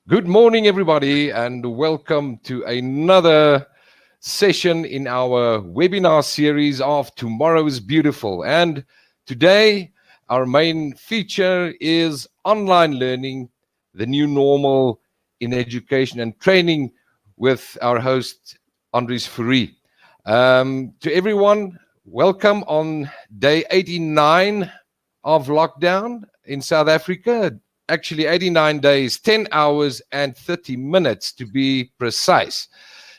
Good morning, everybody, and welcome to another session in our webinar series of Tomorrow is Beautiful. And today, our main feature is online learning, the new normal in education and training, with our host, Andries Fourie. To everyone, welcome on day 89 of lockdown in South Africa. Actually 89 days, 10 hours and 30 minutes to be precise.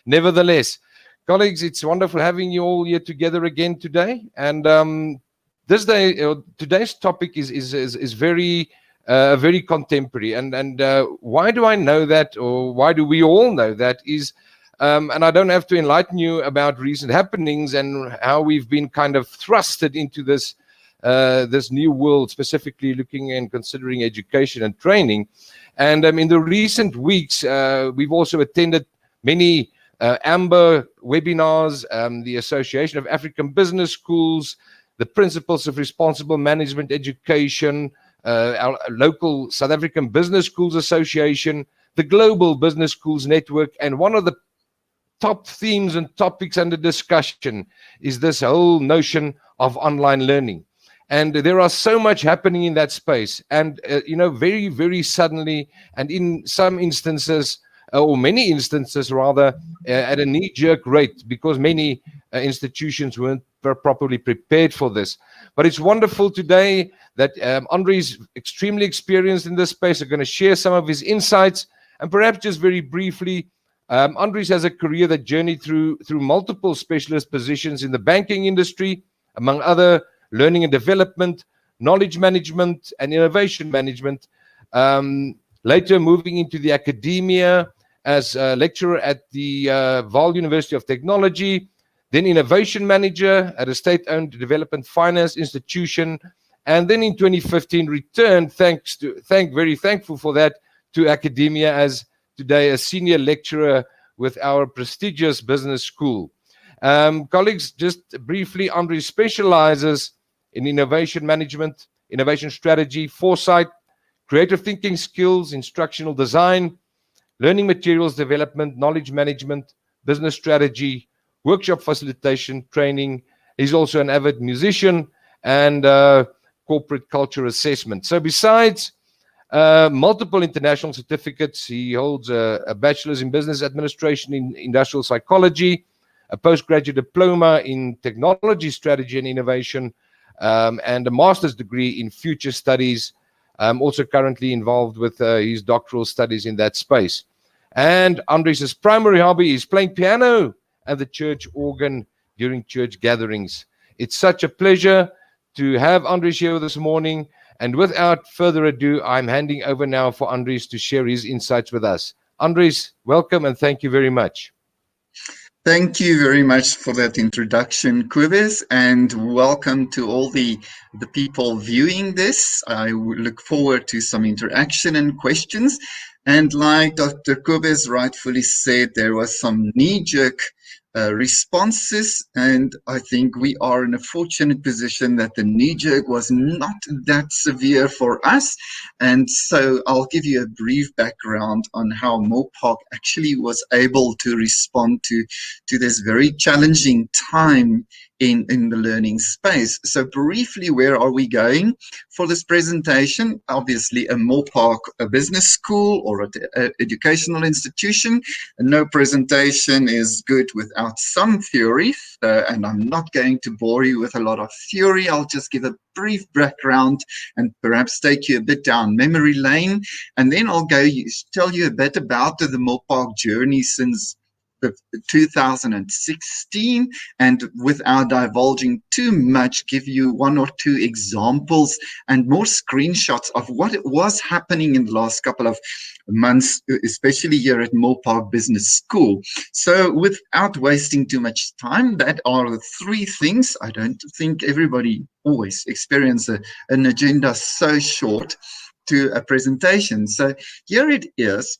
Nevertheless, colleagues, it's wonderful having you all here together again today. And today's topic is very contemporary. And why do I know that, or why do we all know that? And I don't have to enlighten you about recent happenings and how we've been kind of thrusted into this new world, specifically looking and considering education and training. And in the recent weeks, we've also attended many AMBER webinars, the Association of African Business Schools, the Principles of Responsible Management Education, our local South African Business Schools Association, the Global Business Schools Network, and one of the top themes and topics under discussion is this whole notion of online learning. And there are so much happening in that space. And, very, very suddenly, and in some instances, or many instances rather, at a knee-jerk rate, because many institutions weren't properly prepared for this. But it's wonderful today that Andries, extremely experienced in this space, are going to share some of his insights. And perhaps just very briefly, Andries has a career that journeyed through multiple specialist positions in the banking industry, among other learning and development, knowledge management, and innovation management. Later moving into the academia as a lecturer at the Vaal University of Technology, then innovation manager at a state-owned development finance institution, and then in 2015 returned, very thankful for that, to academia as today a senior lecturer with our prestigious business school. Colleagues, just briefly, Andries specializes in innovation management, innovation strategy, foresight, creative thinking skills, instructional design, learning materials development, knowledge management, business strategy, workshop facilitation, training. He's also an avid musician and corporate culture assessment. So besides multiple international certificates, he holds a bachelor's in business administration in industrial psychology, a postgraduate diploma in technology strategy and innovation, and a master's degree in future studies. Also currently involved with his doctoral studies in that space. And Andries' primary hobby is playing piano and the church organ during church gatherings. It's such a pleasure to have Andries here this morning. And without further ado, I'm handing over now for Andries to share his insights with us. Andries, welcome and thank you very much. Thank you very much for that introduction, Kobus, and welcome to all the people viewing this. I look forward to some interaction and questions. And like Dr. Kobus rightfully said, there was some knee-jerk responses, and I think we are in a fortunate position that the knee-jerk was not that severe for us. And so I'll give you a brief background on how MOPOC actually was able to respond to this very challenging time in the learning space. So briefly, where are we going for this presentation? Obviously, a MOPOC, a business school or an educational institution. And no presentation is good without some theory. And I'm not going to bore you with a lot of theory. I'll just give a brief background and perhaps take you a bit down memory lane. And then I'll tell you a bit about the MOPOC journey since 2016, and without divulging too much, give you one or two examples and more screenshots of what it was happening in the last couple of months, especially here at MOPOC Business School. So without wasting too much time, that are the three things. I don't think everybody always experiences an agenda so short to a presentation. So here it is.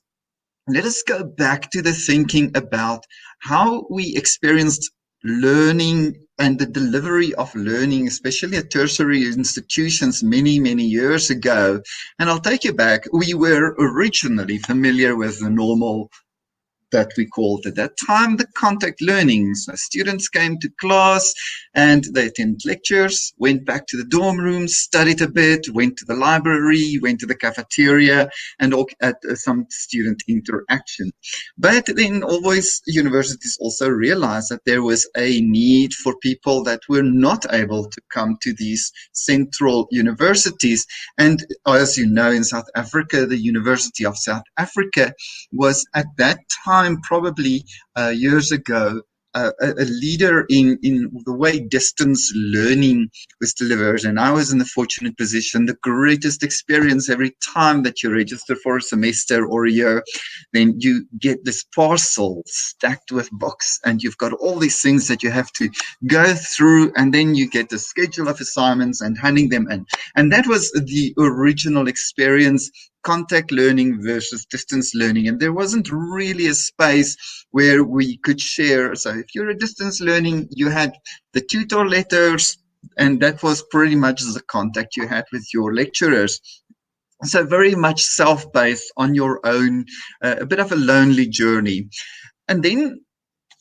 Let us go back to the thinking about how we experienced learning and the delivery of learning, especially at tertiary institutions many years ago. And I'll take you back. We were originally familiar with the normal that we called at that time the contact learning. So students came to class and they attended lectures, went back to the dorm room, studied a bit, went to the library, went to the cafeteria, and all at some student interaction. But then always universities also realized that there was a need for people that were not able to come to these central universities. And as you know, in South Africa, the University of South Africa was at that time, probably years ago, a leader in the way distance learning was delivered. And I was in the fortunate position, the greatest experience every time that you register for a semester or a year, then you get this parcel stacked with books and you've got all these things that you have to go through, and then you get the schedule of assignments and handing them in. And that was the original experience, contact learning versus distance learning. And there wasn't really a space where we could share. So if you're a distance learning, you had the tutor letters, and that was pretty much the contact you had with your lecturers. So very much self-paced on your own, a bit of a lonely journey. And then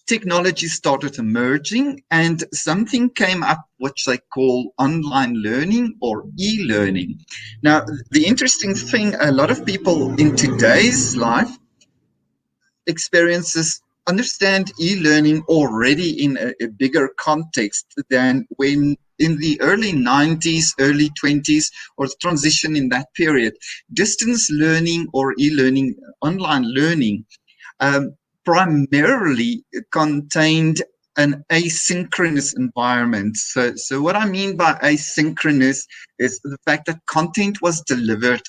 technology started emerging and something came up which they call online learning or e-learning. Now, the interesting thing, a lot of people in today's life experiences understand e-learning already in a bigger context than when in the early 90s, early 20s, or the transition in that period. Distance learning or e-learning, online learning, primarily contained an asynchronous environment. So what I mean by asynchronous is the fact that content was delivered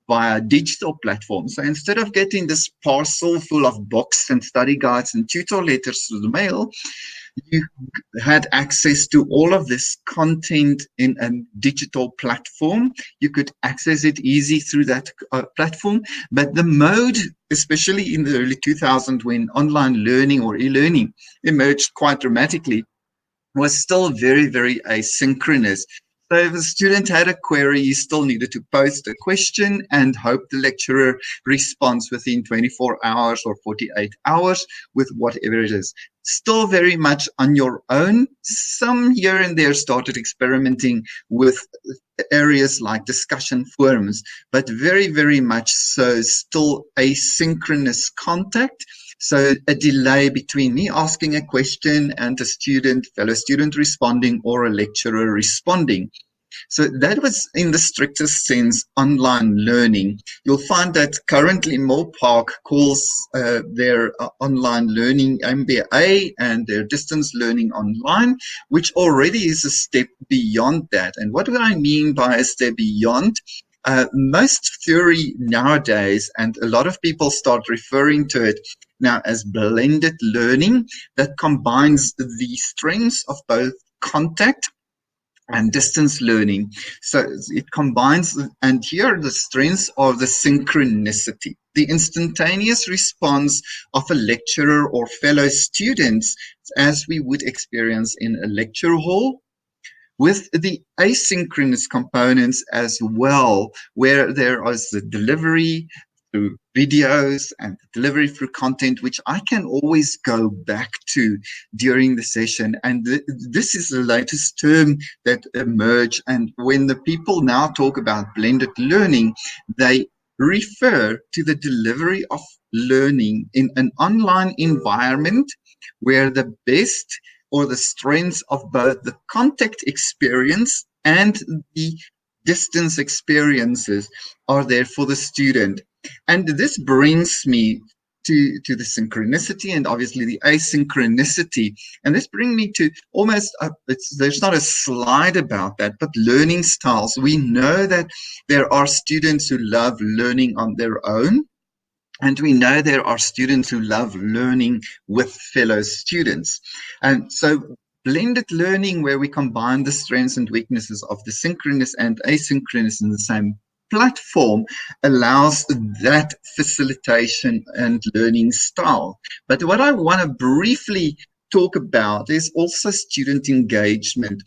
via digital platforms. So instead of getting this parcel full of books and study guides and tutor letters through the mail, you had access to all of this content in a digital platform. You could access it easy through that platform. But the mode, especially in the early 2000s when online learning or e-learning emerged quite dramatically, was still very asynchronous. So if a student had a query, you still needed to post a question and hope the lecturer responds within 24 hours or 48 hours with whatever it is. Still very much on your own. Some here and there started experimenting with areas like discussion forums, but very much so still asynchronous contact. So a delay between me asking a question and a student, fellow student responding, or a lecturer responding. So that was, in the strictest sense, online learning. You'll find that currently Milpark calls their online learning MBA and their distance learning online, which already is a step beyond that. And what do I mean by a step beyond? Most theory nowadays, and a lot of people start referring to it now as blended learning, that combines the strengths of both contact and distance learning. So it combines, and here the strengths are the synchronicity, the instantaneous response of a lecturer or fellow students as we would experience in a lecture hall, with the asynchronous components as well, where there is the delivery through videos and delivery through content, which I can always go back to during the session. And this is the latest term that emerged. And when the people now talk about blended learning, they refer to the delivery of learning in an online environment where the best or the strengths of both the contact experience and the distance experiences are there for the student. And this brings me to the synchronicity and obviously the asynchronicity. And this brings me to almost, there's not a slide about that, but learning styles. We know that there are students who love learning on their own. And we know there are students who love learning with fellow students. And so blended learning, where we combine the strengths and weaknesses of the synchronous and asynchronous in the same platform, allows that facilitation and learning style. But what I want to briefly talk about is also student engagement.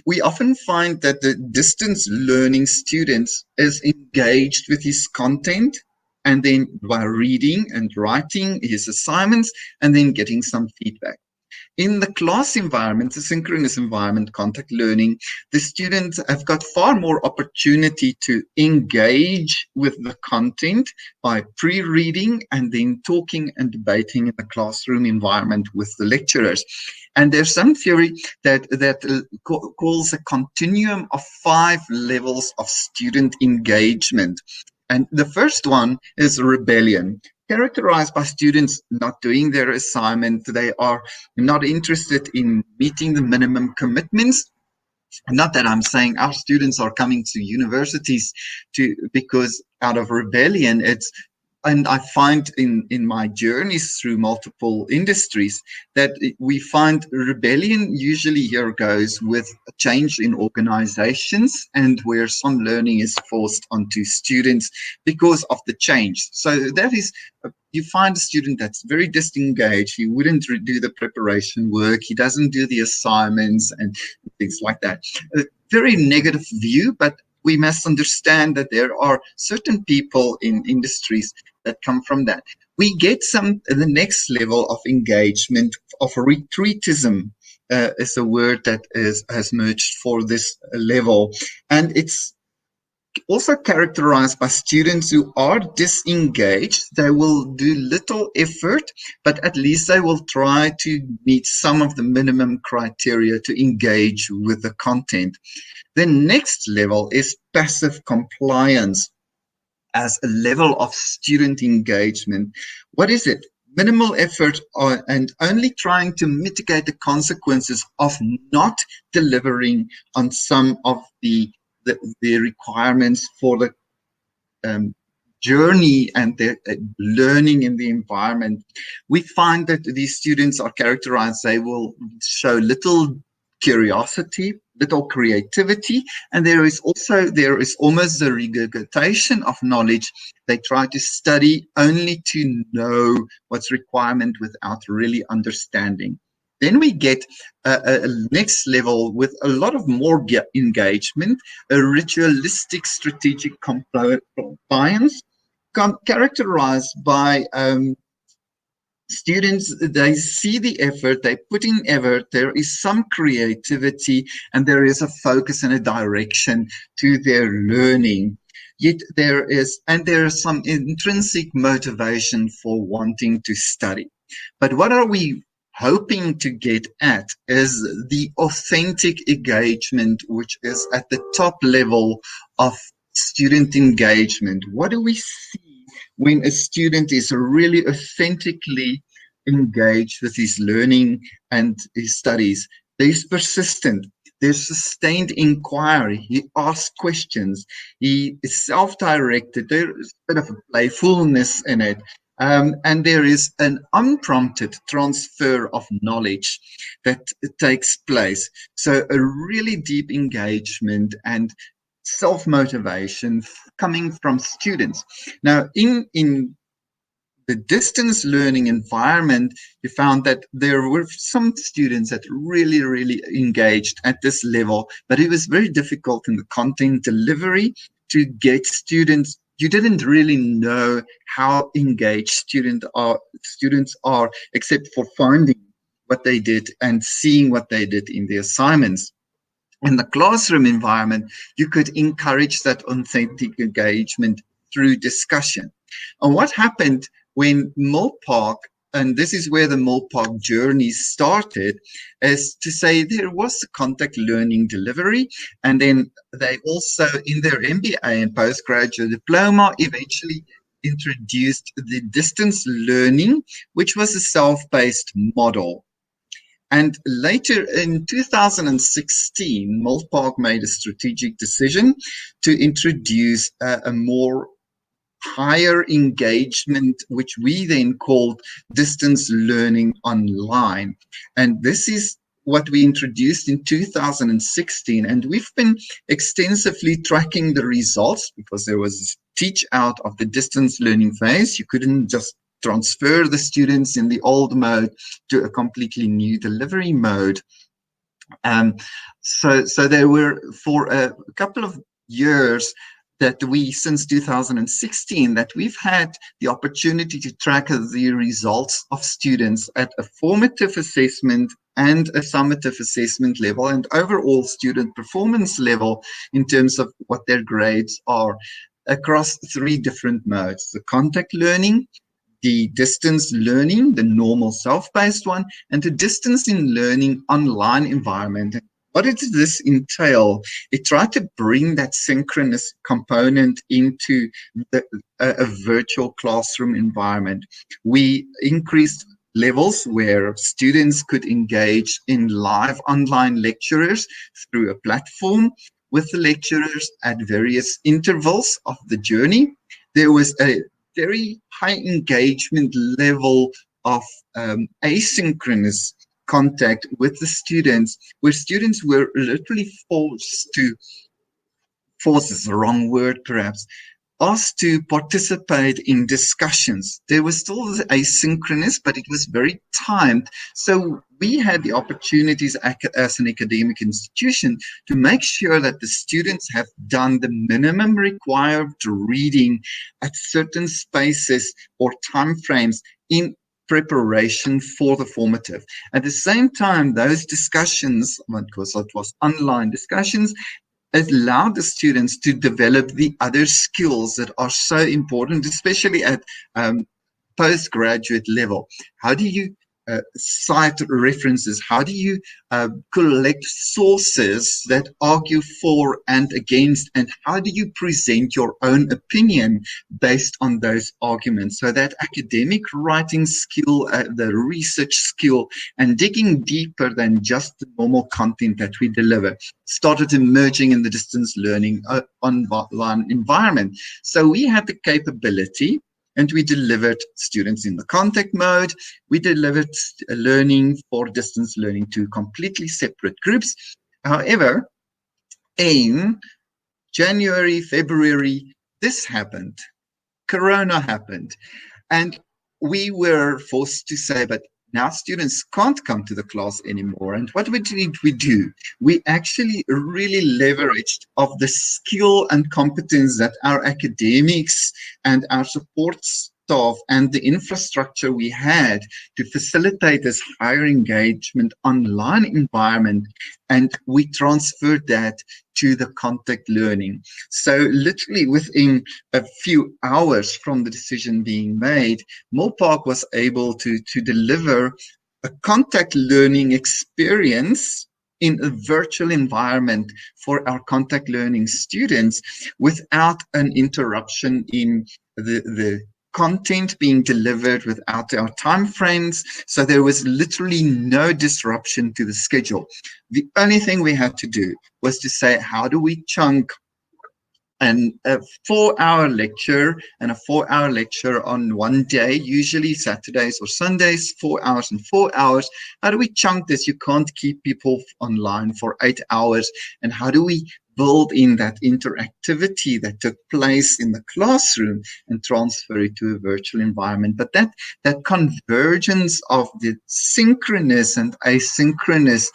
We often find that the distance learning students is engaged with his content, and then by reading and writing his assignments and then getting some feedback. In the class environment, the synchronous environment, contact learning, the students have got far more opportunity to engage with the content by pre-reading and then talking and debating in the classroom environment with the lecturers. And there's some theory that calls a continuum of 5 levels of student engagement. And the first one is rebellion, characterized by students not doing their assignment. They are not interested in meeting the minimum commitments. Not that I'm saying our students are coming to universities because out of rebellion. And I find in my journeys through multiple industries that we find rebellion usually here goes with a change in organizations and where some learning is forced onto students because of the change. So that is, you find a student that's very disengaged. He wouldn't do the preparation work. He doesn't do the assignments and things like that. A very negative view, but we must understand that there are certain people in industries that come from that. We get the next level of engagement of retreatism is a word that has merged for this level. And it's also characterized by students who are disengaged. They will do little effort, but at least they will try to meet some of the minimum criteria to engage with the content. The next level is passive compliance as a level of student engagement. What is it? Minimal effort and only trying to mitigate the consequences of not delivering on some of the requirements for the journey and the learning in the environment. We find that these students are characterized, they will show little curiosity, little creativity, and there is almost a regurgitation of knowledge. They try to study only to know what's requirement without really understanding. Then we get a next level with a lot of more engagement, a ritualistic strategic compliance, characterized by students. They see the effort, they put in effort, there is some creativity, and there is a focus and a direction to their learning. Yet there is some intrinsic motivation for wanting to study. But what are we hoping to get at is the authentic engagement, which is at the top level of student engagement. What do we see when a student is really authentically engaged with his learning and his studies? There's persistent, there's sustained inquiry, he asks questions, he is self-directed, there's a bit of playfulness in it. And there is an unprompted transfer of knowledge that takes place. So a really deep engagement and self-motivation coming from students. Now, in the distance learning environment, you found that there were some students that really, really engaged at this level, but it was very difficult in the content delivery to get students. You didn't really know how engaged students are, except for finding what they did and seeing what they did in the assignments. In the classroom environment, you could encourage that authentic engagement through discussion. And what happened when Milpark, and this is where the Milpark journey started, is to say there was the contact learning delivery, and then they also, in their MBA and postgraduate diploma, eventually introduced the distance learning, which was a self-paced model. And later in 2016, Milpark made a strategic decision to introduce a more higher engagement, which we then called distance learning online. And this is what we introduced in 2016. And we've been extensively tracking the results because there was a teach out of the distance learning phase. You couldn't just transfer the students in the old mode to a completely new delivery mode. Um, so there were, for a couple of years, that we, since 2016, that we've had the opportunity to track the results of students at a formative assessment and a summative assessment level, and overall student performance level in terms of what their grades are across 3 different modes: the contact learning, the distance learning, the normal self-paced one, and the distance in learning online environment. What did this entail? It tried to bring that synchronous component into a virtual classroom environment. We increased levels where students could engage in live online lecturers through a platform with the lecturers at various intervals of the journey. There was a very high engagement level of asynchronous contact with the students, where students were literally forced is the wrong word perhaps, asked to participate in discussions. There was still asynchronous, but it was very timed. So we had the opportunities as an academic institution to make sure that the students have done the minimum required reading at certain spaces or timeframes in preparation for the formative. At the same time, those discussions, because it was online discussions, allowed the students to develop the other skills that are so important, especially at postgraduate level. How do you cite references? How do you collect sources that argue for and against? And how do you present your own opinion based on those arguments? So that academic writing skill, the research skill, and digging deeper than just the normal content that we deliver started emerging in the distance learning online environment. So we had the capability, and we delivered students in the contact mode. We delivered learning for distance learning to completely separate groups. However, in January, February, this happened. Corona happened. And we were forced to say, but now students can't come to the class anymore. And what did we do? We actually really leveraged of the skill and competence that our academics and our support staff and the infrastructure we had to facilitate this higher engagement online environment. And we transferred that to the contact learning. So literally within a few hours from the decision being made, Milpark was able to deliver a contact learning experience in a virtual environment for our contact learning students without an interruption in the content being delivered, without our time frames. So there was literally no disruption to the schedule. The only thing we had to do was to say, how do we chunk and a 4-hour lecture and a 4-hour lecture on one day, usually Saturdays or Sundays, 4 hours and 4 hours. How do we chunk this? You can't keep people online for 8 hours. And how do we build in that interactivity that took place in the classroom and transfer it to a virtual environment? But that convergence of the synchronous and asynchronous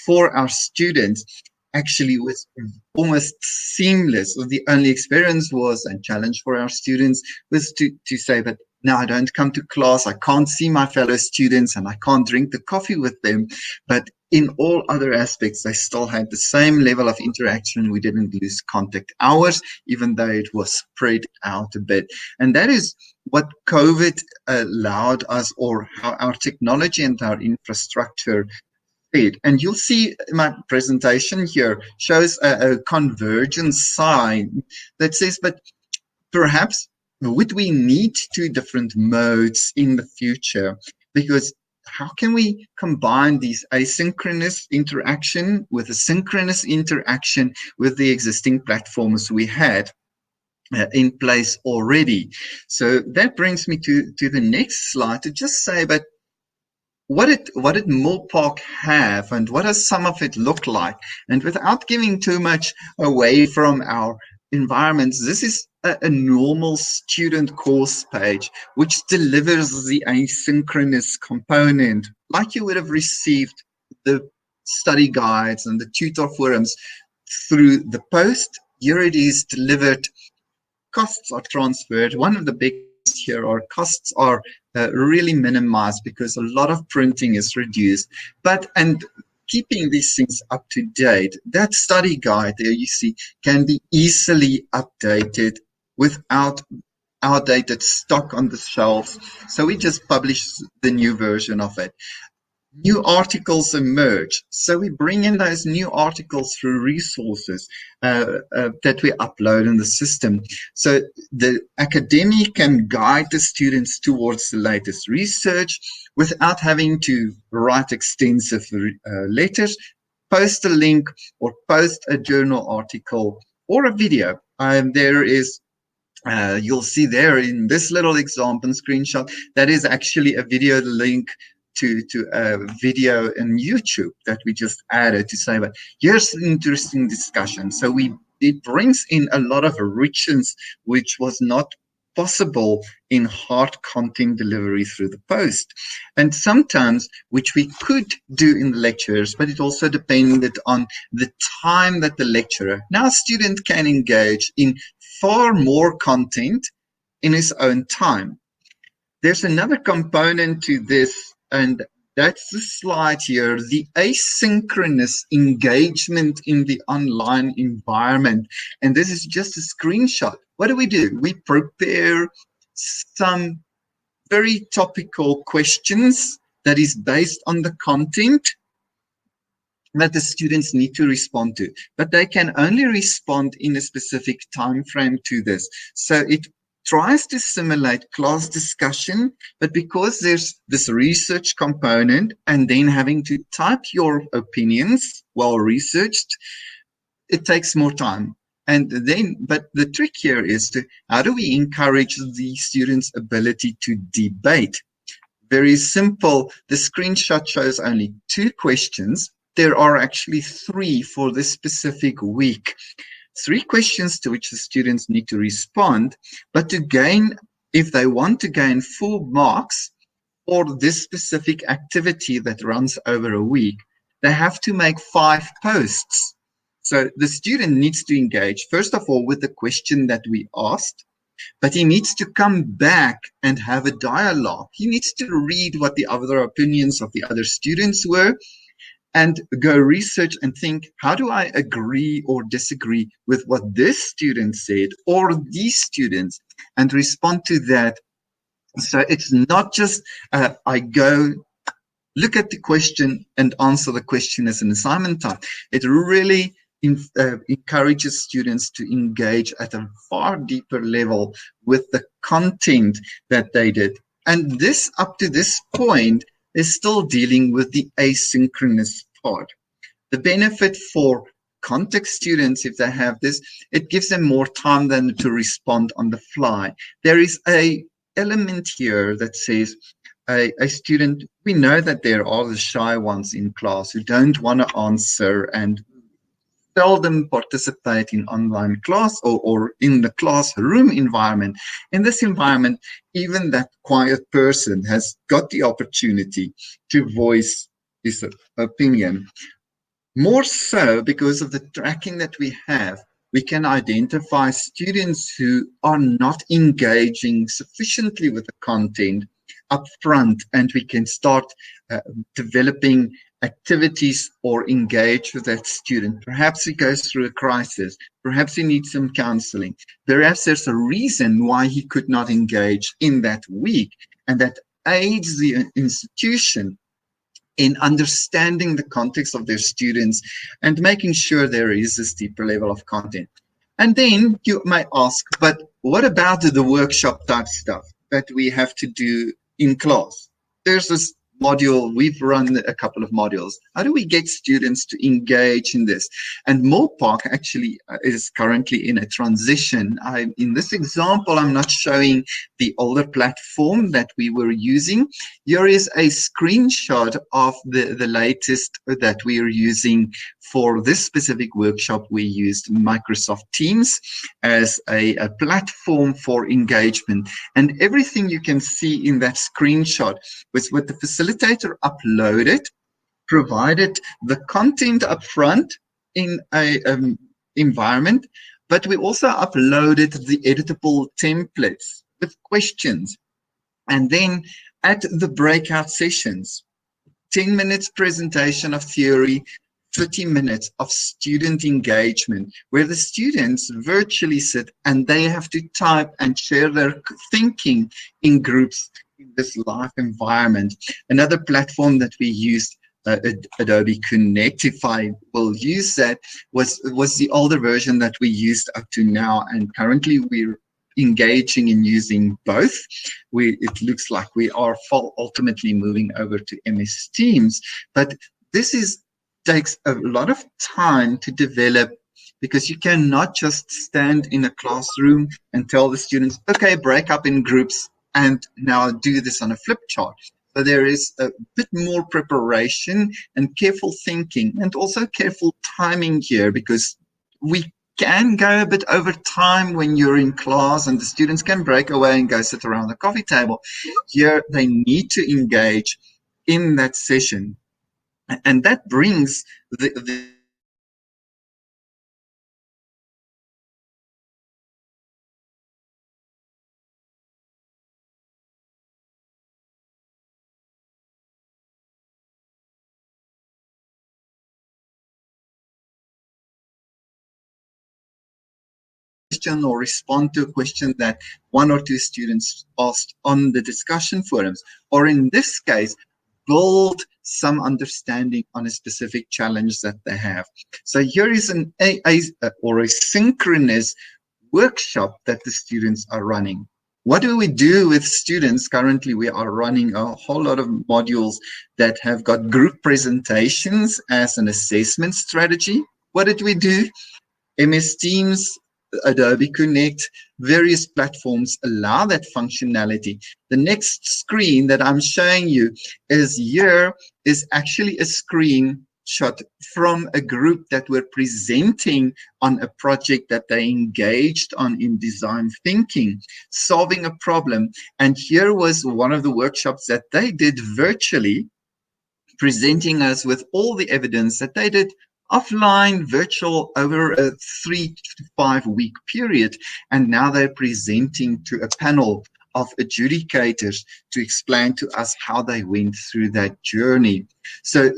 for our students actually was almost seamless. The only experience was, and challenge for our students, was to say that, no, I don't come to class, I can't see my fellow students, and I can't drink the coffee with them. But in all other aspects, they still had the same level of interaction. We didn't lose contact hours, even though it was spread out a bit. And that is what COVID allowed us, or how our technology and our infrastructure. And you'll see my presentation here shows a convergence sign that says, but perhaps would we need 2 different modes in the future? Because how can we combine these asynchronous interaction with a synchronous interaction with the existing platforms we had in place already? So that brings me to the next slide to just say, but what did Milpark have, and what does some of it look like? And without giving too much away from our environments, this is a normal student course page, which delivers the asynchronous component, like you would have received the study guides and the tutor forums through the post. Here it is delivered. Costs are transferred. One of the big here are costs are really minimized because a lot of printing is reduced. And keeping these things up to date, that study guide there you see can be easily updated without outdated stock on the shelves. So we just publish the new version of it. New articles emerge. So we bring in those new articles through resources that we upload in the system. So the academic can guide the students towards the latest research without having to write extensive letters, post a link or post a journal article or a video. There is you'll see there in this little example screenshot, that is actually a video link to a video in YouTube that we just added to say, but here's an interesting discussion. So it brings in a lot of richness, which was not possible in hard content delivery through the post. And sometimes, which we could do in the lectures, but it also depended on the time that the lecturer, now student can engage in far more content in his own time. There's another component to this, and that's the slide here, the asynchronous engagement in the online environment. And this is just a screenshot. What do? We prepare some very topical questions that is based on the content that the students need to respond to, but they can only respond in a specific time frame to this. So it tries to simulate class discussion, but because there's this research component and then having to type your opinions well researched, it takes more time. But the trick here is how do we encourage the students' ability to debate? Very simple. The screenshot shows only 2 questions. There are actually 3 for this specific week. 3 questions to which the students need to respond, but if they want to gain full marks for this specific activity that runs over a week, they have to make 5 posts. So the student needs to engage, first of all, with the question that we asked, but he needs to come back and have a dialogue. He needs to read what the other opinions of the other students were, and go research and think, how do I agree or disagree with what this student said or these students, and respond to that. So it's not just I go look at the question and answer the question as an assignment type. It really encourages students to engage at a far deeper level with the content that they did. And this, up to this point, is still dealing with the asynchronous part. The benefit for contact students, if they have this, it gives them more time than to respond on the fly. There is a element here that says a student, we know that there are the shy ones in class who don't want to answer and seldom participate in online class or in the classroom environment. In this environment, even that quiet person has got the opportunity to voice his opinion. More so because of the tracking that we have, we can identify students who are not engaging sufficiently with the content up front, and we can start developing activities or engage with that student. Perhaps he goes through a crisis. Perhaps he needs some counseling. Perhaps there's a reason why he could not engage in that week, and that aids the institution in understanding the context of their students and making sure there is this deeper level of content. And then you may ask, but what about the workshop type stuff that we have to do in class? There's this module, we've run a couple of modules. How do we get students to engage in this? And Moorpark actually is currently in a transition. In this example, I'm not showing the older platform that we were using. Here is a screenshot of the latest that we are using for this specific workshop. We used Microsoft Teams as a platform for engagement. And everything you can see in that screenshot was what the facilitator uploaded, provided the content up front in a environment, but we also uploaded the editable templates with questions. And then at the breakout sessions, 10 minutes presentation of theory, 30 minutes of student engagement, where the students virtually sit and they have to type and share their thinking in groups in this live environment. Another platform that we used, Adobe Connect, if I will use that, was the older version that we used up to now, and currently we're engaging in using both. It looks like we are ultimately moving over to MS Teams, but this takes a lot of time to develop, because you cannot just stand in a classroom and tell the students, okay, break up in groups and now do this on a flip chart. So there is a bit more preparation and careful thinking, and also careful timing here, because we can go a bit over time when you're in class and the students can break away and go sit around the coffee table. Here they need to engage in that session. And that brings the question or respond to a question that one or two students asked on the discussion forums, or in this case, build some understanding on a specific challenge that they have. So here is a synchronous workshop that the students are running. What do we do with students? Currently, we are running a whole lot of modules that have got group presentations as an assessment strategy. What did we do? MS Teams, Adobe Connect, various platforms allow that functionality. The next screen that I'm showing you is actually a screenshot from a group that were presenting on a project that they engaged on in design thinking, solving a problem. And here was one of the workshops that they did virtually, presenting us with all the evidence that they did offline, virtual, over a 3 to 5 week period. And now they're presenting to a panel of adjudicators to explain to us how they went through that journey. So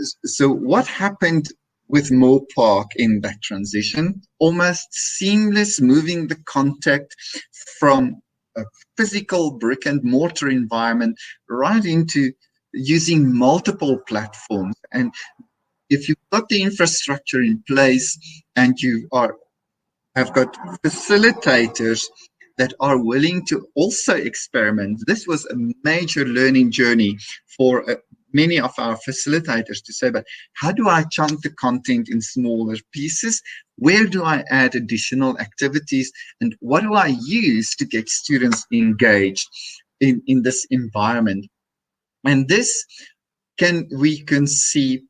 what happened with Moorpark in that transition? Almost seamless, moving the contact from a physical brick and mortar environment right into using multiple platforms. And if you've got the infrastructure in place and you have got facilitators that are willing to also experiment, this was a major learning journey for many of our facilitators to say, but how do I chunk the content in smaller pieces? Where do I add additional activities? And what do I use to get students engaged in this environment? And this we can see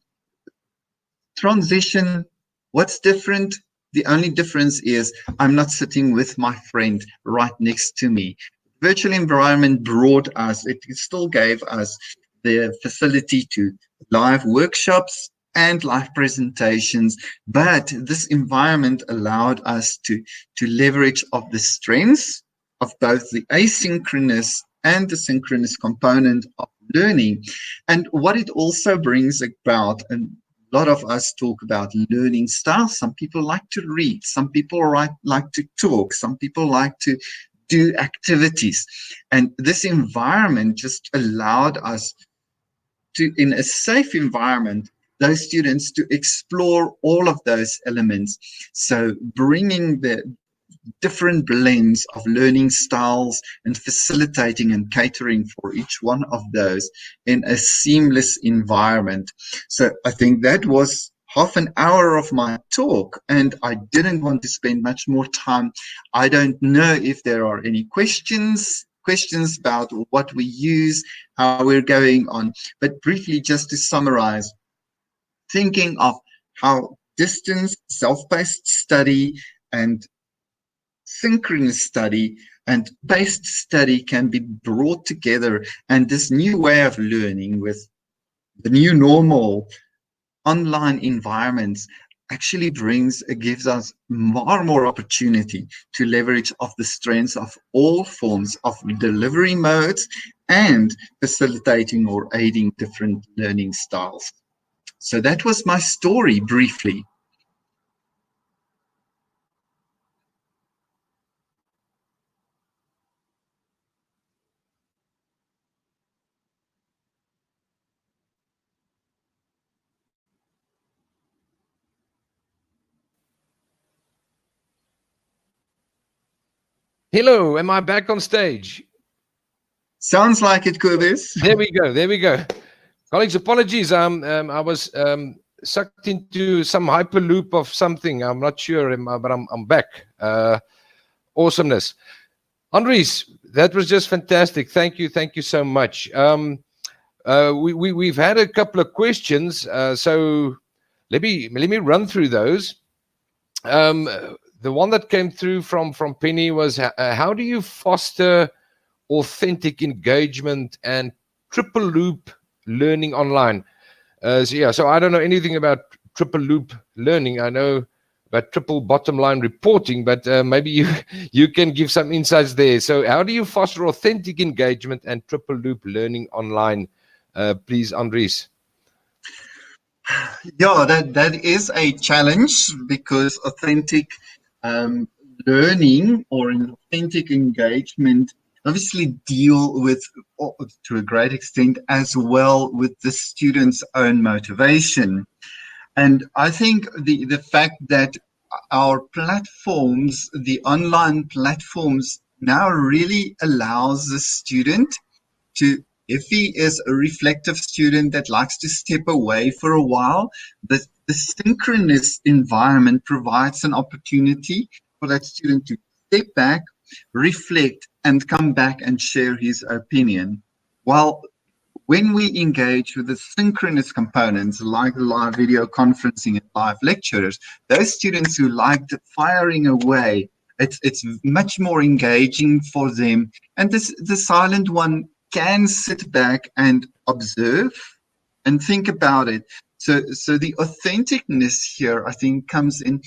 transition. What's different? The only difference is I'm not sitting with my friend right next to me. Virtual environment brought us, it still gave us the facility to live workshops and live presentations, but this environment allowed us to leverage of the strengths of both the asynchronous and the synchronous component of learning. And what it also brings about, and a lot of us talk about learning styles. Some people like to read, some people like to talk, some people like to do activities. And this environment just allowed us to, in a safe environment, those students to explore all of those elements. So bringing different blends of learning styles and facilitating and catering for each one of those in a seamless environment. So I think that was half an hour of my talk, and I didn't want to spend much more time. I don't know if there are any questions about what we use, how we're going on. But briefly, just to summarize, thinking of how distance, self-paced study and synchronous study and paced study can be brought together, and this new way of learning with the new normal online environments actually gives us more opportunity to leverage of the strengths of all forms of delivery modes and facilitating or aiding different learning styles. So that was my story briefly. Hello, am I back on stage? Sounds like it, Kobus. There we go. There we go. Colleagues, apologies. I was sucked into some hyperloop of something. I'm not sure, but I'm back. Awesomeness. Andries, that was just fantastic. Thank you so much. We've had a couple of questions, so let me run through those. The one that came through from Penny was, how do you foster authentic engagement and triple loop learning online? So I don't know anything about triple loop learning. I know about triple bottom line reporting, but maybe you can give some insights there. So how do you foster authentic engagement and triple loop learning online? Please, Andries. Yeah, that is a challenge, because authentic learning or an authentic engagement obviously deal with, to a great extent, as well with the student's own motivation. And I think the fact that our platforms, the online platforms, now really allows the student to, if he is a reflective student that likes to step away for a while, the synchronous environment provides an opportunity for that student to step back, reflect, and come back and share his opinion. While when we engage with the synchronous components like live video conferencing and live lectures, those students who like firing away, it's much more engaging for them. And the silent one can sit back and observe and think about it. So the authenticness here, I think, comes in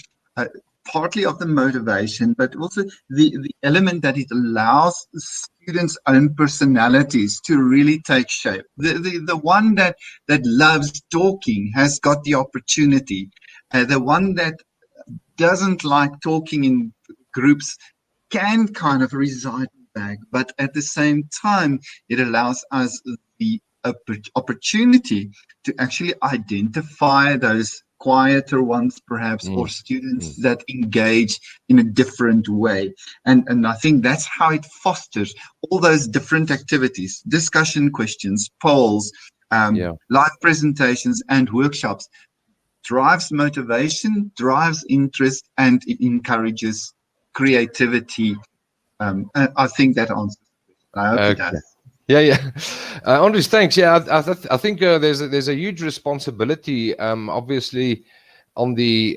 partly of the motivation, but also the element that it allows students' own personalities to really take shape. The one that loves talking has got the opportunity. The one that doesn't like talking in groups can kind of reside back, but at the same time, it allows us the opportunity to actually identify those quieter ones, perhaps, or students that engage in a different way. And I think that's how it fosters all those different activities, discussion questions, polls, live presentations, and workshops. Drives motivation, drives interest, and it encourages creativity. I think that answers the question. I hope it does. Yeah. Andries, thanks. Yeah, I think there's a huge responsibility, obviously, on the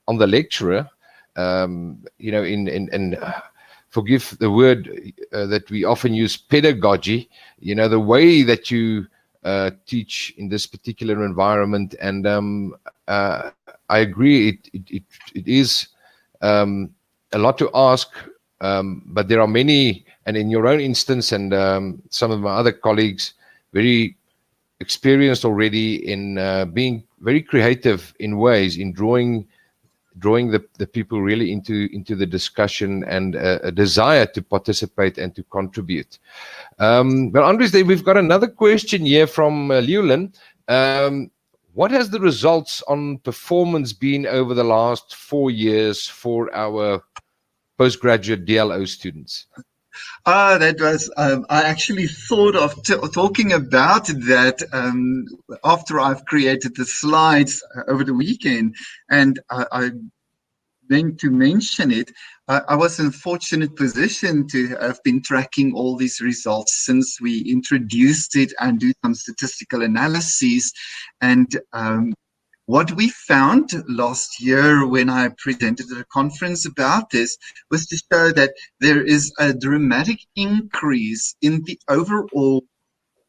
lecturer. In forgive the word that we often use, pedagogy. The way that you teach in this particular environment, and I agree. It is a lot to ask, but there are many. And in your own instance, and some of my other colleagues, very experienced already in being very creative in ways, in drawing the people really into the discussion, and a desire to participate and to contribute. Well, Andries, we've got another question here from Leolin. What has the results on performance been over the last 4 years for our postgraduate DLO students? That was, I actually thought of talking about that after I've created the slides over the weekend, and I meant to mention it. I was in a fortunate position to have been tracking all these results since we introduced it and do some statistical analyses. And what we found last year when I presented at a conference about this was to show that there is a dramatic increase in the overall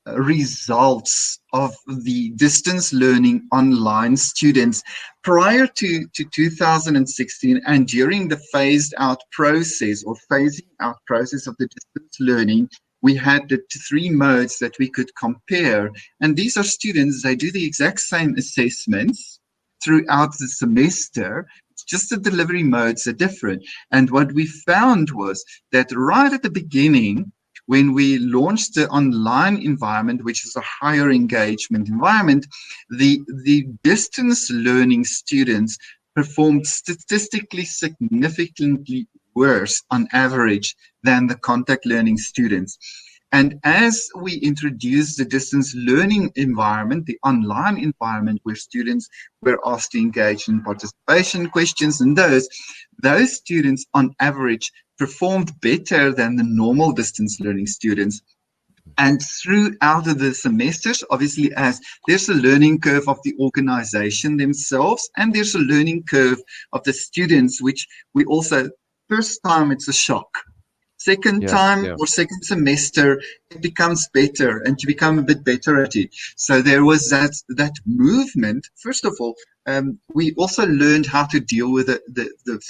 results of the distance learning online students prior to 2016 and during the phased out process or phasing out process of the distance learning. We had the three modes that we could compare. And these are students, they do the exact same assessments throughout the semester. It's just the delivery modes are different. And what we found was that right at the beginning, when we launched the online environment, which is a higher engagement environment, the distance learning students performed statistically significantly worse on average than the contact learning students. And as we introduced the distance learning environment, the online environment where students were asked to engage in participation questions and those students on average performed better than the normal distance learning students. And throughout the semesters, obviously, as there's a learning curve of the organization themselves, and there's a learning curve of the students, which we also, first time it's a shock. Second time or second semester, it becomes better and you become a bit better at it. So there was that movement. First of all, we also learned how to deal with the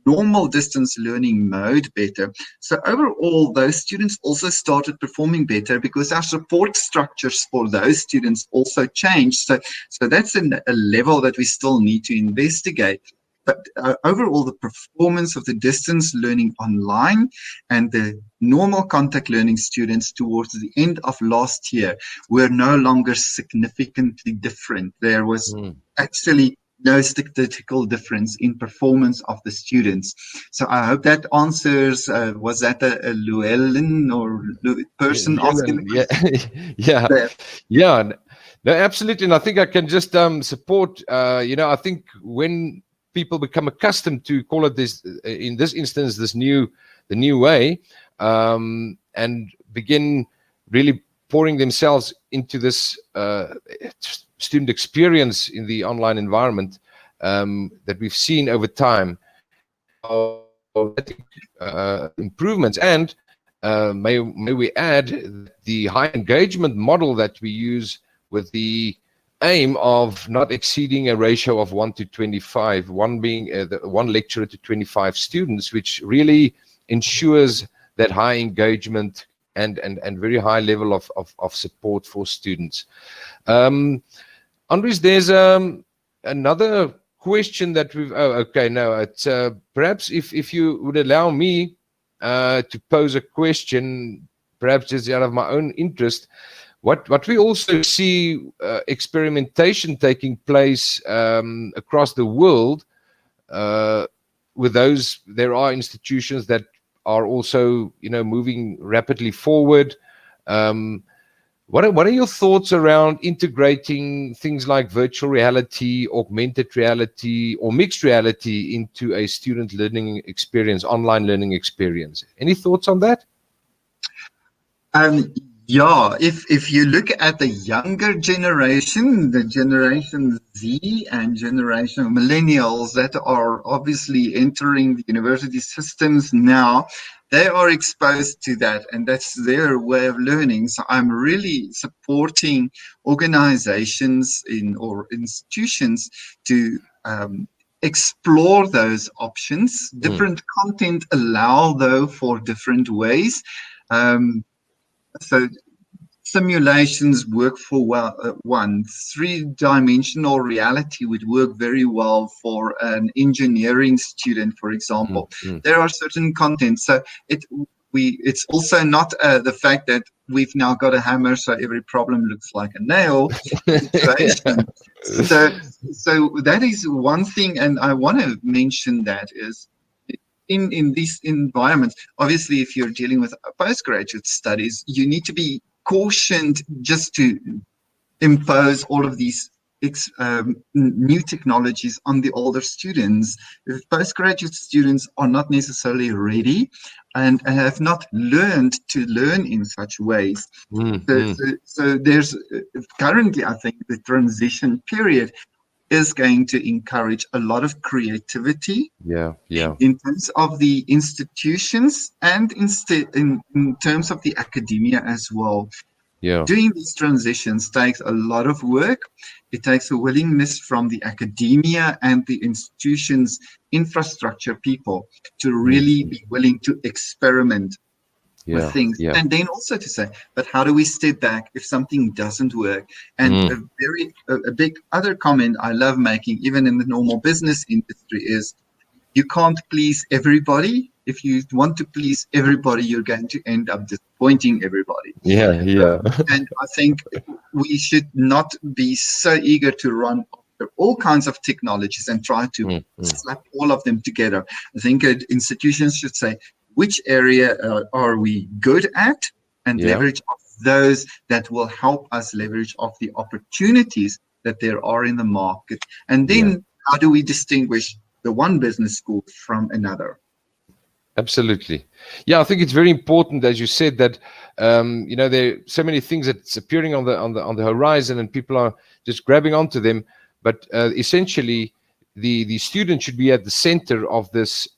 normal distance learning mode better. So overall, those students also started performing better because our support structures for those students also changed. So that's a level that we still need to investigate. But overall, the performance of the distance learning online and the normal contact learning students towards the end of last year were no longer significantly different. There was actually no statistical difference in performance of the students. So I hope that answers, was that a Llewellyn or person asking the question? Yeah. No, absolutely. And I think I can just support, I think when people become accustomed to call it this, in this instance, the new way, and begin really pouring themselves into this student experience in the online environment that we've seen over time, improvements. And may we add the high engagement model that we use with the aim of not exceeding a ratio of 1 to 25, one being one lecturer to 25 students, which really ensures that high engagement and very high level of support for students. Andries, there's another question that we've, it's perhaps if you would allow me to pose a question, perhaps just out of my own interest. What we also see experimentation taking place across the world with those, there are institutions that are also, moving rapidly forward. What are your thoughts around integrating things like virtual reality, augmented reality, or mixed reality into a student learning experience, online learning experience? Any thoughts on that? Yeah, if you look at the younger generation, the Generation Z and generation of millennials that are obviously entering the university systems now, they are exposed to that, and that's their way of learning. So I'm really supporting organizations or institutions to explore those options. Different content allow, though, for different ways. So simulations work for one. Three-dimensional reality would work very well for an engineering student, for example. There are certain contents. So it's also not the fact that we've now got a hammer, so every problem looks like a nail situation. So that is one thing, and I want to mention that is in these environments, obviously, if you're dealing with postgraduate studies, you need to be cautioned just to impose all of these new technologies on the older students. If postgraduate students are not necessarily ready and have not learned to learn in such ways. So there's currently, I think, the transition period is going to encourage a lot of creativity in terms of the institutions and in terms of the academia as well. Doing these transitions takes a lot of work. It takes a willingness from the academia and the institutions, infrastructure people to really be willing to experiment with things. And then also to say, but how do we step back if something doesn't work? And a big other comment I love making, even in the normal business industry, is you can't please everybody. If you want to please everybody, you're going to end up disappointing everybody. And I think we should not be so eager to run after all kinds of technologies and try to slap all of them together. I think institutions should say, which area are we good at, and leverage off those that will help us leverage off the opportunities that there are in the market. And then how do we distinguish the one business school from another? Absolutely. Yeah, I think it's very important, as you said, that there are so many things that's appearing on the horizon, and people are just grabbing onto them. But essentially, the student should be at the center of this,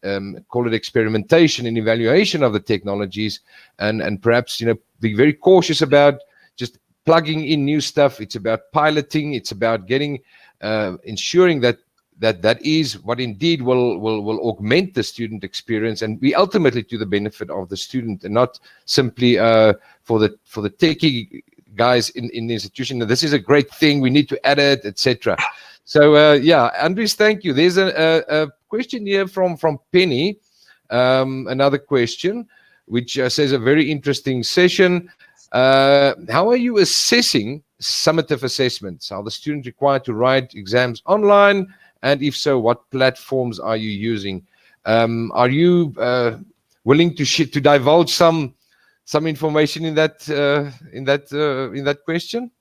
call it experimentation and evaluation of the technologies, and perhaps be very cautious about just plugging in new stuff. It's about piloting. It's about getting ensuring that is what indeed will augment the student experience and be ultimately to the benefit of the student, and not simply for the techie guys in the institution. This is a great thing, we need to add it, etc. So Andries, thank you. There's a question here from Penny, another question which says, a very interesting session. How are you assessing summative assessments? Are the students required to write exams online? And if so, what platforms are you using? Are you willing to divulge some information in that question?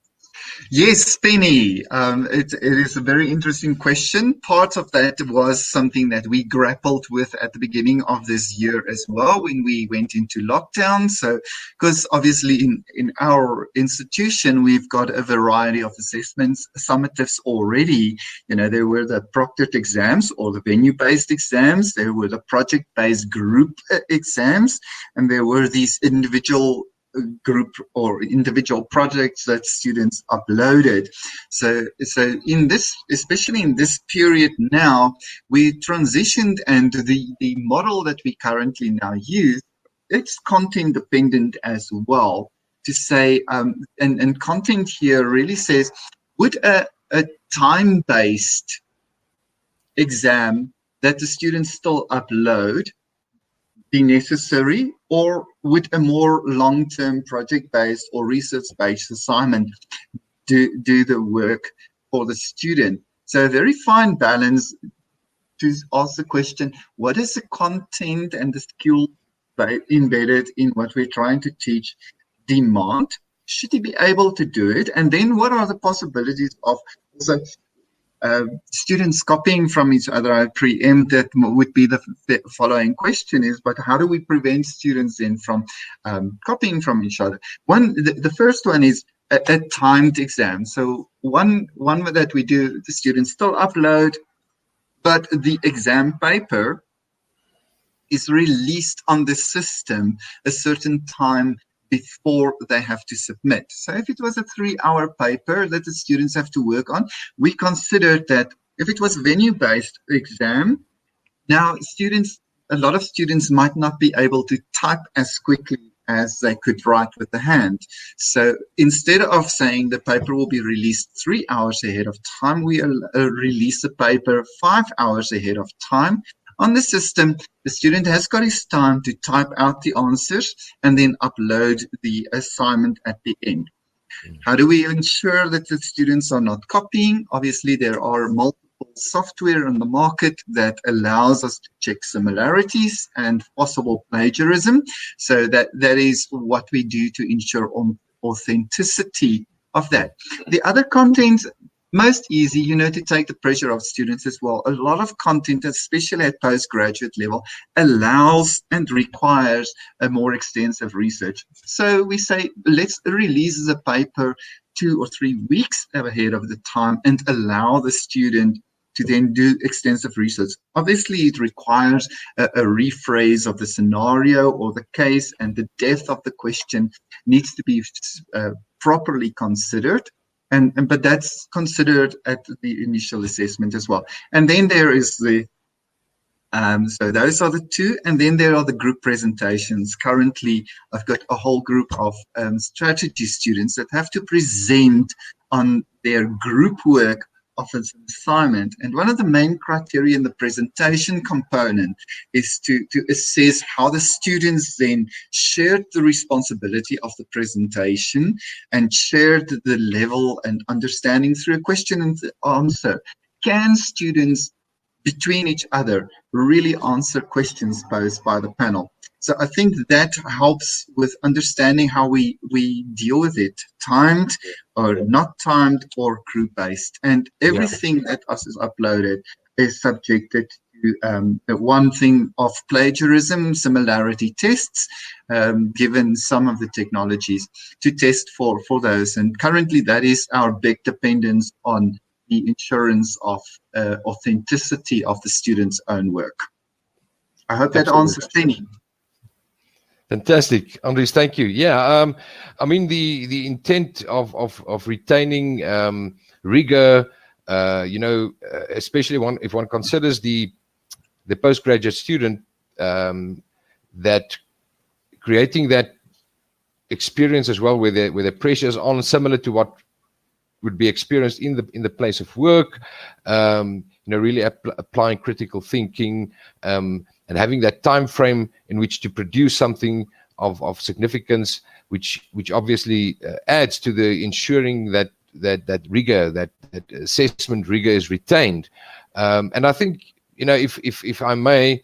Yes, Penny. It is a very interesting question. Part of that was something that we grappled with at the beginning of this year as well when we went into lockdown. So, because obviously in our institution, we've got a variety of assessments, summatives already. There were the proctored exams or the venue-based exams. There were the project-based group exams, and there were these individual group or individual projects that students uploaded. So in this, especially in this period now, we transitioned, and the model that we currently now use, it's content dependent as well, to say, and content here really says, would a time-based exam that the students still upload be necessary, or would a more long-term project-based or research-based assignment do the work for the student? So a very fine balance to ask the question, what is the content and the skill embedded in what we're trying to teach demand? Should he be able to do it? And then what are the possibilities of also students copying from each other? I preempt that would be the following question is, but how do we prevent students then from copying from each other? The first one is a timed exam. So one that we do, the students still upload, but the exam paper is released on the system a certain time before they have to submit. So if it was a 3-hour paper that the students have to work on, we considered that if it was venue-based exam, now a lot of students might not be able to type as quickly as they could write with the hand. So instead of saying the paper will be released 3 hours ahead of time, we release the paper 5 hours ahead of time. On the system, the student has got his time to type out the answers and then upload the assignment at the end. How do we ensure that the students are not copying? Obviously, there are multiple software on the market that allows us to check similarities and possible plagiarism. So that is what we do to ensure authenticity of that. The other content, most easy, to take the pressure off students as well. A lot of content, especially at postgraduate level, allows and requires a more extensive research. So we say, let's release the paper 2 or 3 weeks ahead of the time and allow the student to then do extensive research. Obviously, it requires a rephrase of the scenario or the case, and the depth of the question needs to be properly considered. But that's considered at the initial assessment as well. And then there is the, so those are the two. And then there are the group presentations. Currently, I've got a whole group of strategy students that have to present on their group work of an assignment. And one of the main criteria in the presentation component is to assess how the students then shared the responsibility of the presentation and shared the level and understanding through a question and answer. Can students between each other really answer questions posed by the panel? So I think that helps with understanding how we deal with it, timed or not timed or group-based. And everything that is uploaded is subjected to the one thing of plagiarism, similarity tests, given some of the technologies to test for those. And currently that is our big dependence on the insurance of authenticity of the student's own work. I hope that answers Penny. Fantastic, Andries, thank you. Yeah, I mean, the intent of retaining rigor, especially if one considers the postgraduate student, that creating that experience as well, where the pressure is on, similar to what would be experienced in the place of work, really applying critical thinking, and having that time frame in which to produce something of significance, which obviously adds to the ensuring that rigor, that assessment rigor is retained. And I think, if I may,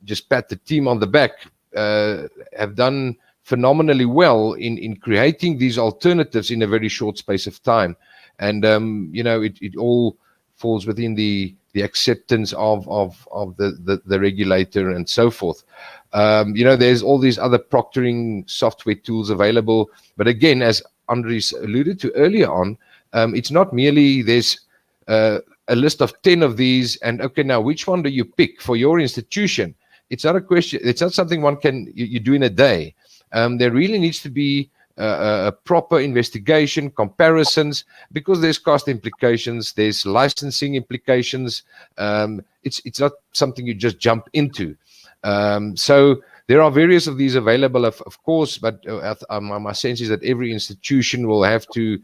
just pat the team on the back, have done phenomenally well in creating these alternatives in a very short space of time. And it all falls within the acceptance of the regulator and so forth. There's all these other proctoring software tools available, but again, as Andries alluded to earlier on, it's not merely there's a list of 10 of these and okay, now which one do you pick for your institution? It's not a question, it's not something you do in a day. There really needs to be a proper investigation, comparisons, because there's cost implications, there's licensing implications. It's not something you just jump into. So there are various of these available, of course, but my sense is that every institution will have to,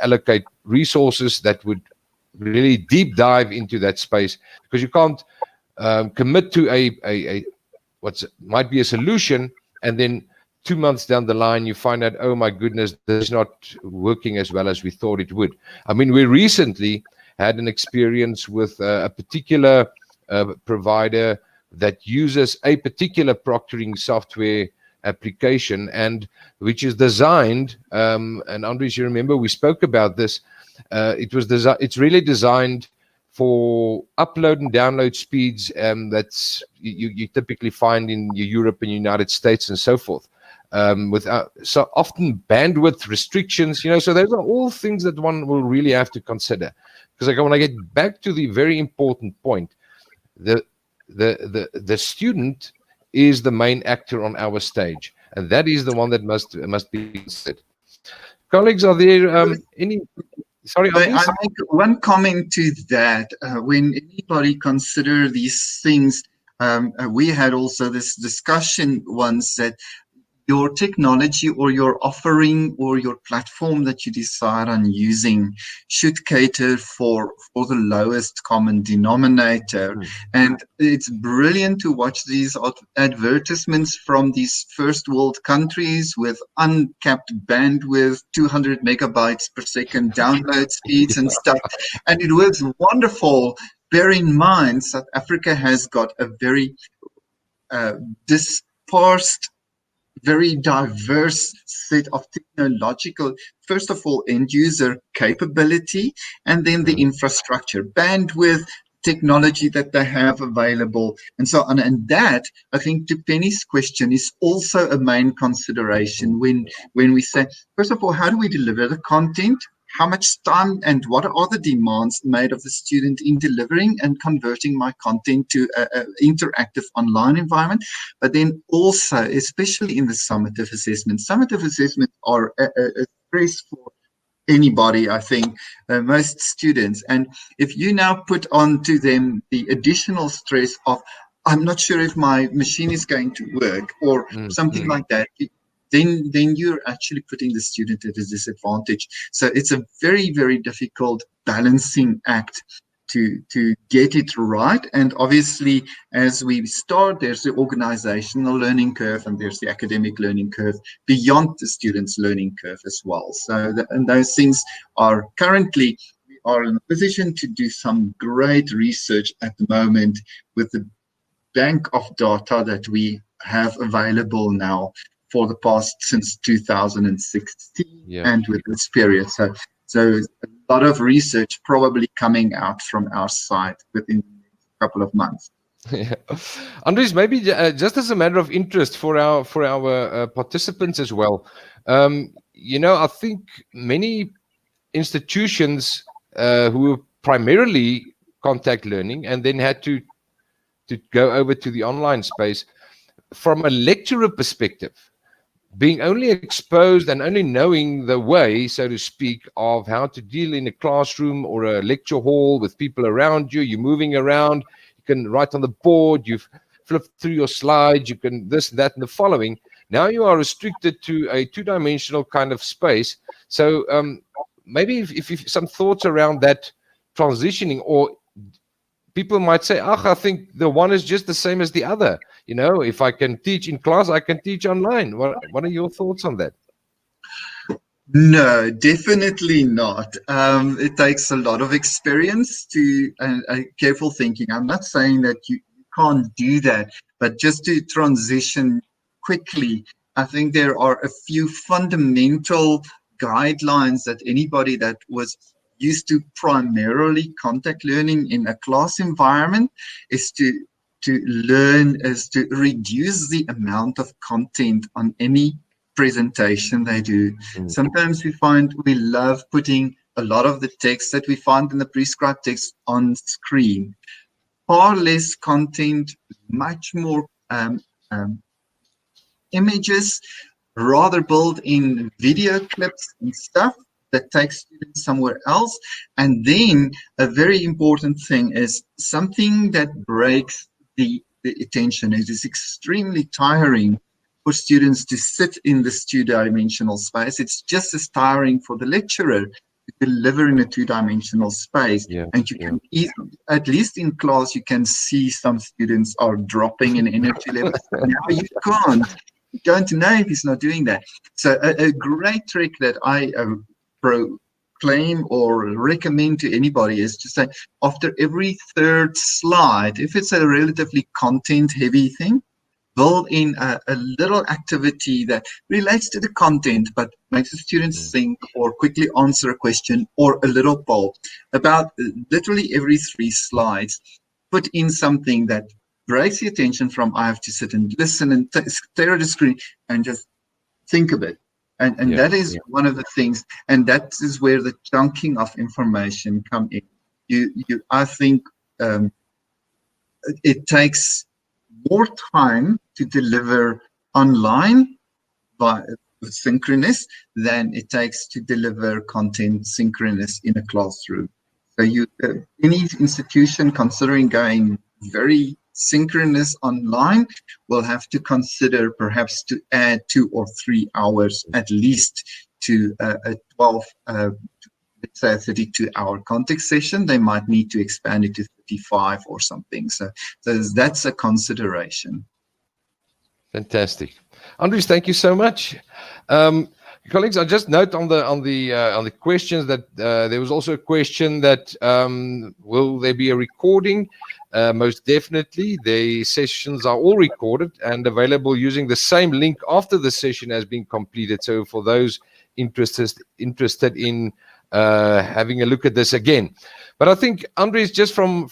allocate resources that would really deep dive into that space, because you can't commit to a might be a solution, and then 2 months down the line, you find out, oh my goodness, this is not working as well as we thought it would. I mean, we recently had an experience with a particular provider that uses a particular proctoring software application, and which is designed, and Andries, you remember we spoke about this, it's really designed for upload and download speeds that's you typically find in Europe and United States and so forth, without so often bandwidth restrictions, so those are all things that one will really have to consider. Because when I get back to the very important point, the student is the main actor on our stage, and that is the one that must be considered. Colleagues, are there any? Sorry, I make one comment to that. When anybody consider these things, we had also this discussion once that your technology or your offering or your platform that you decide on using should cater for the lowest common denominator. And it's brilliant to watch these advertisements from these first world countries with uncapped bandwidth, 200 megabytes per second download speeds and stuff. And it works wonderful. Bear in mind, South Africa has got a very dispersed, very diverse set of technological, first of all, end user capability, and then the infrastructure, bandwidth, technology that they have available, and so on. And that, I think, to Penny's question, is also a main consideration when we say, first of all, how do we deliver the content? How much time and what are the demands made of the student in delivering and converting my content to an interactive online environment? But then also, especially in the summative assessments are a stress for anybody, I think, most students. And if you now put onto them the additional stress of, I'm not sure if my machine is going to work or something like that, then you're actually putting the student at a disadvantage. So it's a very, very difficult balancing act to get it right. And obviously, as we start, there's the organizational learning curve and there's the academic learning curve beyond the student's learning curve as well. So and those things are currently, we are in a position to do some great research at the moment with the bank of data that we have available now for the past since 2016 and with this period. So a lot of research probably coming out from our side within the next couple of months. Yeah. Andries, maybe just as a matter of interest for our participants as well, I think many institutions who were primarily contact learning and then had to go over to the online space, from a lecturer perspective, being only exposed and only knowing the way, so to speak, of how to deal in a classroom or a lecture hall with people around you, you're moving around, you can write on the board, you've flipped through your slides, you can this, that, and the following. Now you are restricted to a two-dimensional kind of space. So maybe if some thoughts around that transitioning, or people might say, I think the one is just the same as the other. If I can teach in class, I can teach online. What are your thoughts on that? No, definitely not. It takes a lot of experience to careful thinking. I'm not saying that you can't do that, but just to transition quickly, I think there are a few fundamental guidelines that anybody that was used to primarily contact learning in a class environment is to learn, is to reduce the amount of content on any presentation they do. Sometimes we find we love putting a lot of the text that we find in the prescribed text on screen. Far less content, much more images, rather build in video clips and stuff that takes students somewhere else. And then a very important thing is something that breaks the attention. It is extremely tiring for students to sit in this two-dimensional space. It's just as tiring for the lecturer to deliver in a two-dimensional space. And you can, at least in class, you can see some students are dropping in energy levels. Now you can't. You don't know if he's not doing that. So a great trick that I proclaim or recommend to anybody is to say, after every third slide, if it's a relatively content-heavy thing, build in a little activity that relates to the content but makes the students think or quickly answer a question, or a little poll. About literally every 3 slides, put in something that breaks the attention from I have to sit and listen and stare at the screen and just think a bit. And that is one of the things, and that is where the chunking of information come in. I think it takes more time to deliver online by synchronous than it takes to deliver content synchronous in a classroom. So any institution considering going very synchronous online, we'll have to consider perhaps to add 2 or 3 hours at least to a 12, let's say a 32-hour context session. They might need to expand it to 35 or something. So that's a consideration. Fantastic. Andries, thank you so much. Colleagues, I just note on the questions that there was also a question that will there be a recording? Most definitely. The sessions are all recorded and available using the same link after the session has been completed. So for those interested in having a look at this again. But I think, Andries, just from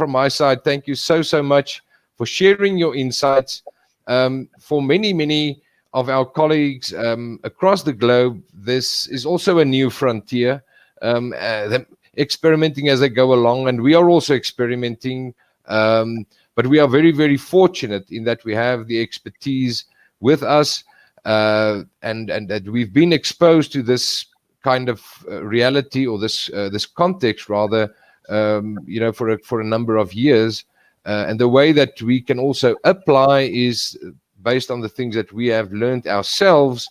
my side, thank you so much for sharing your insights. For many of our colleagues across the globe, this is also a new frontier, experimenting as they go along, and we are also experimenting, but we are very fortunate in that we have the expertise with us, and that we've been exposed to this kind of reality, or this context rather, for a number of years, and the way that we can also apply is based on the things that we have learned ourselves,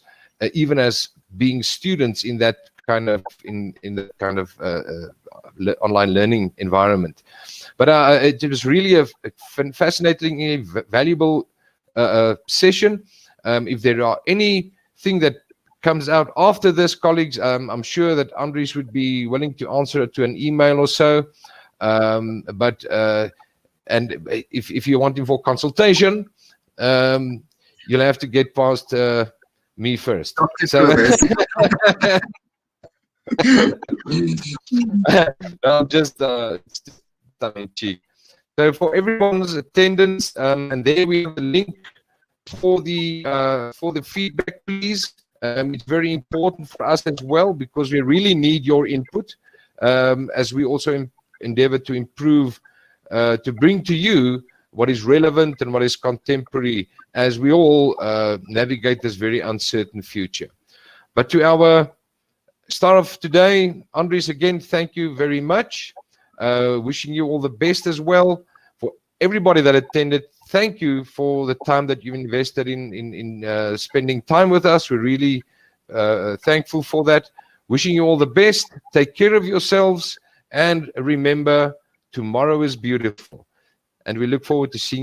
even as being students in that kind of online learning environment. But it was really a fascinatingly valuable session. If there are anything that comes out after this, colleagues, I'm sure that Andries would be willing to answer it to an email or so. And if you want him for consultation, you'll have to get past me first. So I'm just tongue in cheek. So for everyone's attendance, and there we have the link for the feedback, please. It's very important for us as well, because we really need your input, as we also endeavor to improve, to bring to you what is relevant and what is contemporary as we all navigate this very uncertain future. But to our star of today, Andries, again, thank you very much. Wishing you all the best as well. For everybody that attended, thank you for the time that you've invested in spending time with us. We're really thankful for that. Wishing you all the best. Take care of yourselves, and remember, tomorrow is beautiful. And we look forward to seeing you